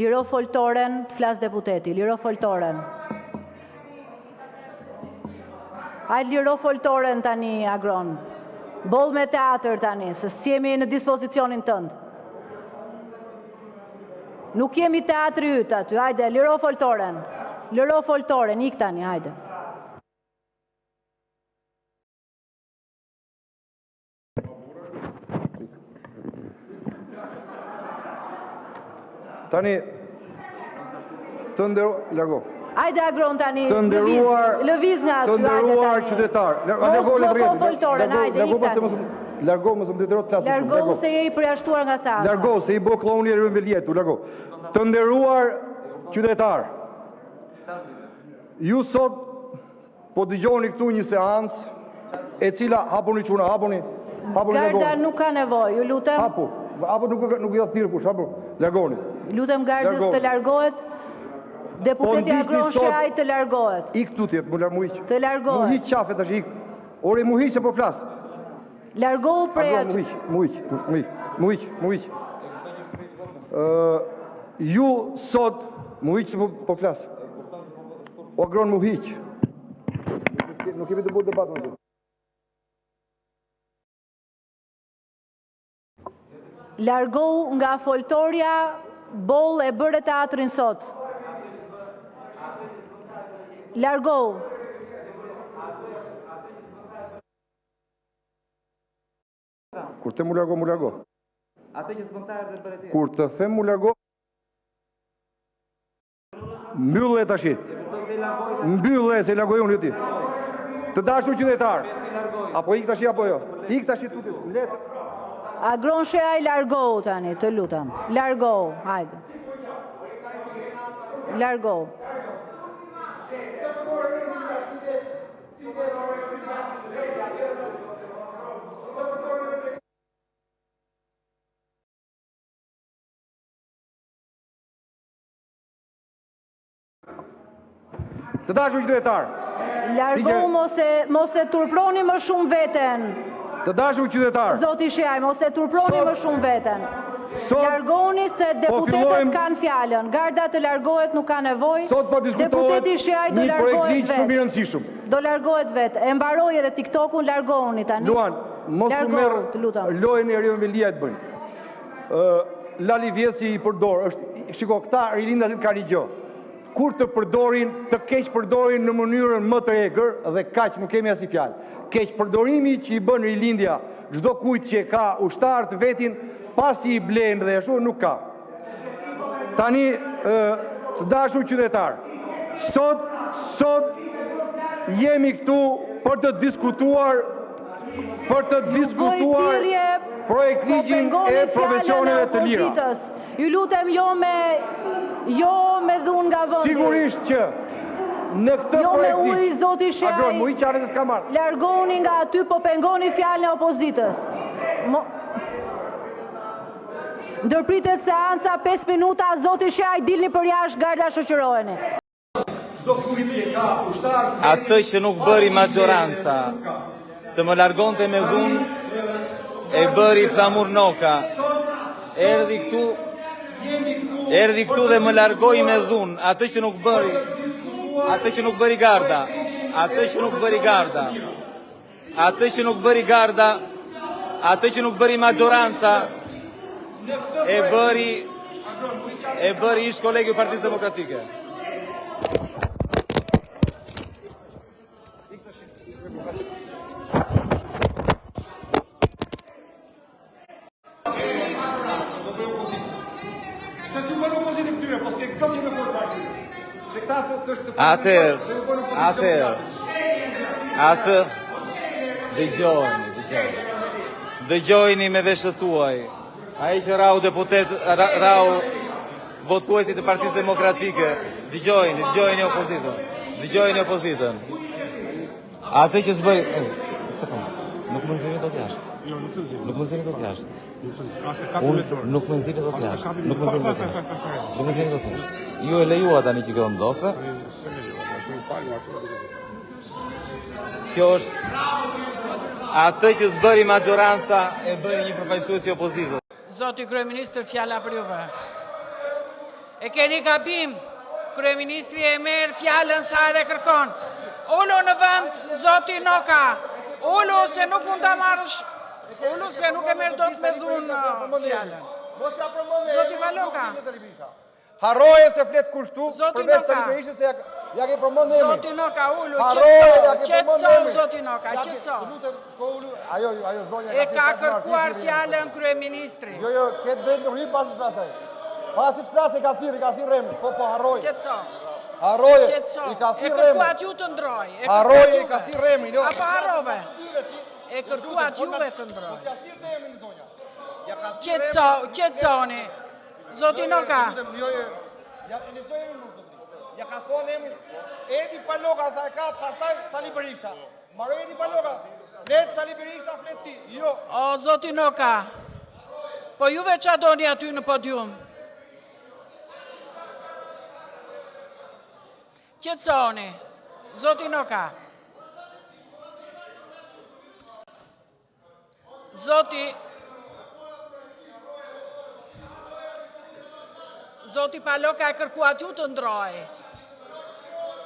Liro foltoren, të flas deputeti, liro foltoren. Hajde liro foltoren tani, Agron. Boll me teatr tani, se s'jemi në dispozicionin tënd. Nuk jemi teatri yt aty, hajde, liro foltoren. Liro foltoren, ik tani, hajde. Tani, të largo. Hajde Agron tani, lëviz nga aty, hajde tani. Të nderuar qytetar. Mos bloko foltoren, hajde, ik tani. Largo, mos më detyroj të flas. Largo se je I përjashtuar nga seanca. Largo se I bë klouni e Veljetu, largo. Të nderuar qytetar. Ju sot po dëgjoni këtu një seancë e cila hapuni çuna, hapuni. Garda nuk ka nevojë, ju lutem. Apo nuk ja thirr kush, apo largoni. Lutem gardës të largohet. Deputeti Agron Sheaj të largohet. Ik tutje, mu hiq. Të largohet. Mu hiq qafe tash ik. Ore mu hiq se po flas. Largohu prej aty. Mu hiq. Ju sot mu hiq se po flas. O Agron mu hiq. Nuk kemi të bëjmë debat me ty. Largohu nga foltoria, boll e bërë teatrin sot. Largohu. Kur të mu largo. Atë që s'bëntarë dhe bërë ti. Kur të them mu largo, mbyllë e tashi. Mbyllë e se largoj unë ti. Të dashur qytetar. Apo ik tashi apo jo? Ik tashi tuti. Lesë. Agron Sheaj largohu tani, të lutem. Largohu, hajde. Largohu. Të dashur qytetar. Largohu mos e turproni më shumë veten. Të dashur qytetar. Zoti Sheaj, mos e turproni më shumë veten. Largohuni se deputetët kanë fjalën. Garda të largohet, nuk ka nevojë. Sot po diskutohet një projekt ligj shumë I rëndësishëm. Do largohet vetë. E mbaroi edhe TikTokun, largohuni tani. Luan, mos u merr lojën e Rion Velia të bëjnë. Lali Vjeci I përdor, shiko, këta rilindasit kanë një gjë. Kur të përdorin, të keq përdorin në mënyrën më të egër dhe kaq nuk kemi asnjë fjalë. Keq përdorimi që I bën rilindja çdo kujt që ka ushtar të vetin, pasi I blen dhe ashtu nuk ka. Tani të dashur qytetar, sot jemi këtu për të diskutuar projekt ligjin e profesioneve të lira. Ju lutem jo me dhunë nga vendi. Sigurisht që në këtë projekt ligj. Jo me ujë zoti Sheaj. Agron, mu I çfarë s'ka marrë. Largoni nga aty, po pengoni fjalën e opozitës. Ndërpritet seanca 5 minuta, zoti Sheaj dilni për jashtë, garda shoqëroheni. Çdo kujt që ka ushtar. Atë që nuk bëri maggioranza, të më largonte me dhunë, e bëri Flamur Noka. Erdhi këtu dhe më largoi me dhunë, atë që nuk bëri garda, atë që nuk bëri maggioranza, e bëri ish kolegi I Partisë Demokratike. Atë, dëgjojni me veshët tuaj, ai që rau votuesit të Partisë Demokratike, dëgjojni opozitën. Atë që s'bëri, nuk më nxjerrni dot jashtë. Nuk më nxjerrni dot jashtë. Nuk më nxjerrni dot jashtë. Ju e lejuat tani që kjo ndodhe. Kjo është atë që s'bëri maggioranza e bëri një përfaqësues I opozitës. Zoti Kryeministër, fjala për juve. E keni gabim, Kryeministri e merë fjallën sa edhe kërkon. Ullu në vend, zoti Noka. Ullu se nuk mund të marrësh. Ullu se nuk e merë do të me dhunë fjallën. Zoti Paloka. Harroje se flet kushtu, përveç Sali Berishës se ja ke përmendë emrin. Zoti Noka, ullu, Harroje, qetëso, zoti Noka, qetëso. Ajo zonja E ka kërkuar fjallën Kryeministri. Jo, ke drejt në rrim pasi të flasaj. Pasi të flasë ka thirr emrin. Po, harroje. Qetëso. Harroje, Qetëso. i ka E thirr emrin. kërkuat ju të ndroj. Harroje i ka thirr emrin, jo. Apo harrove? E kërkuat juve të ndroj. Qetësoni. Zoti Noka. Ja ka thonë emrin Edi Paloka, sa e ka, pastaj Sali Berisha. Maro Edi Paloka, flet Sali Berisha, flet ti, jo. O, zoti Noka, po juve qa doni aty në podium? Qetësoni, zoti Noka. Zoti Paloka e kërkuat ju të ndroj.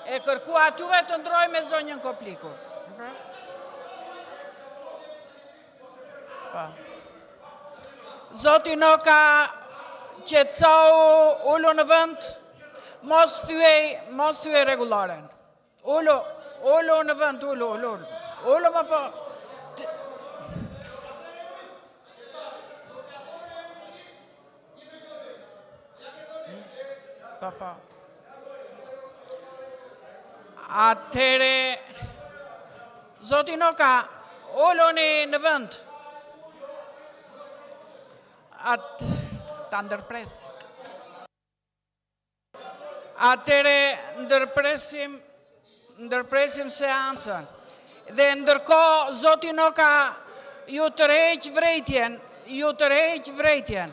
E kërkuat juve të ndroj me zonjën Kopliku. Zoti Noka, qetësau, ullu në vend, mos thyej rregullaren. Ullu në vend, ullu. Ullu më po. Papa. Atëre, zoti Noka, ulloni në vend. Ta ndërpres. Atëre, ndërpresim seancën. Dhe ndërkohë, zoti Noka, ju tërheq vrejtjen.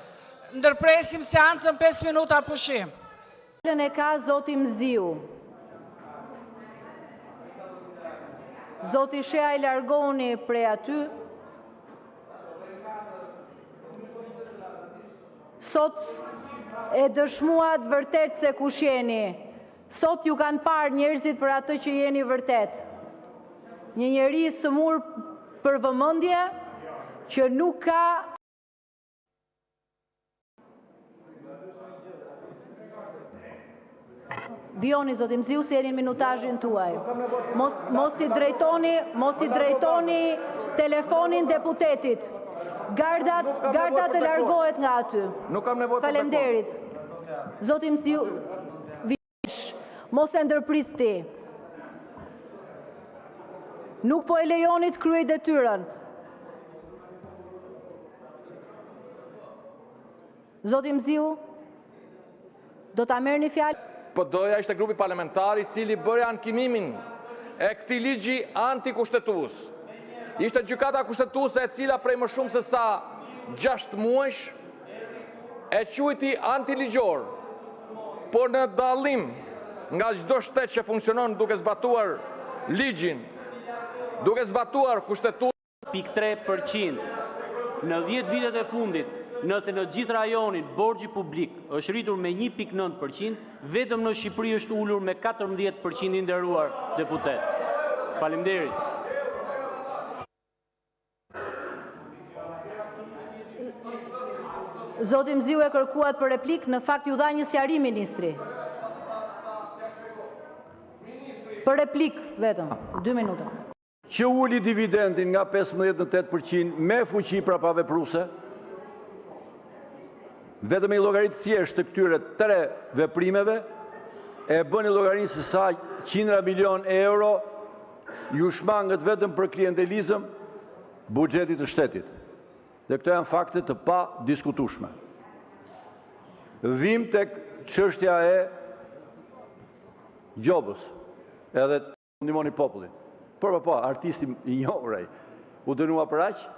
Ndërpresim seancën 5 minuta pushim. E ka zoti Mziu. Zoti Shea i largoni prej aty. Sot e dëshmuat vërtet se kush jeni. Sot ju kanë parë njerëzit për atë që jeni vërtet. Një njeri sëmur për vëmendje që nuk ka Vioni, zoti Mziu, si jeni në minutazhin tuaj. Mos i drejtoni telefonin deputetit. Garda të largohet nga aty. Nuk kam nevojë. Faleminderit. Zoti Mziu, mos e ndërpris ti. Nuk po e lejoni të kryej detyrën. Zoti Mziu, do ta merrni fjalë? Po doja ishte grupi parlamentar i cili bëri ankimimin e këtij ligji antikushtetues. Ishte gjykata kushtetuese e cila prej më shumë se sa 6 muajsh e quajti antiligjor. Por në dallim nga çdo shtet që funksionon duke zbatuar ligjin, duke zbatuar kushtetues 3% në 10 vitet e fundit. Nëse në gjithë rajonin borxhi publik është rritur me 1.9%, vetëm në Shqipëri është ulur me 14% i nderuar deputet. Faleminderit. Zoti Mziu e kërkuat për replik, në fakt ju dha një sqarim ministri. Për replik vetëm, 2 minuta. Që uli dividendin nga 15 në 8% me fuqi prapavepruese, vetëm i llogarit thjesht të këtyre 3 veprimeve e bëni llogarinë se sa qindra milion euro ju shmangët vetëm për klientelizëm buxhetit të shtetit. Dhe këto janë fakte të pa diskutueshme. Vim tek çështja e Gjobës, edhe ndihmoni popullin. Po, artisti i njohurej u dënua për aq,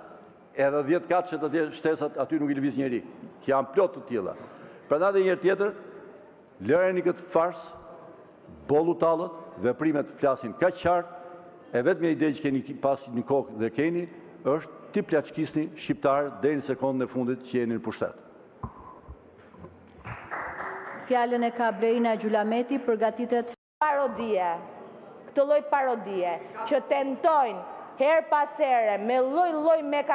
edhe 10 katëshe të shtesat aty nuk i lëviz njeri, që janë plot të tilla. Prandaj edhe një herë tjetër, lëreni këtë fars, bollu tallët, veprimet flasin kaq qartë, e vetmja ide që keni pas një kokë dhe keni është ti plaçkisni shqiptarët deri në sekondën e fundit që jeni në pushtet. Fjalën e ka Blerina Gjulameti, përgatitet parodie, këtë lloj parodie që tentojnë her pas here me lloj-lloj mekanizme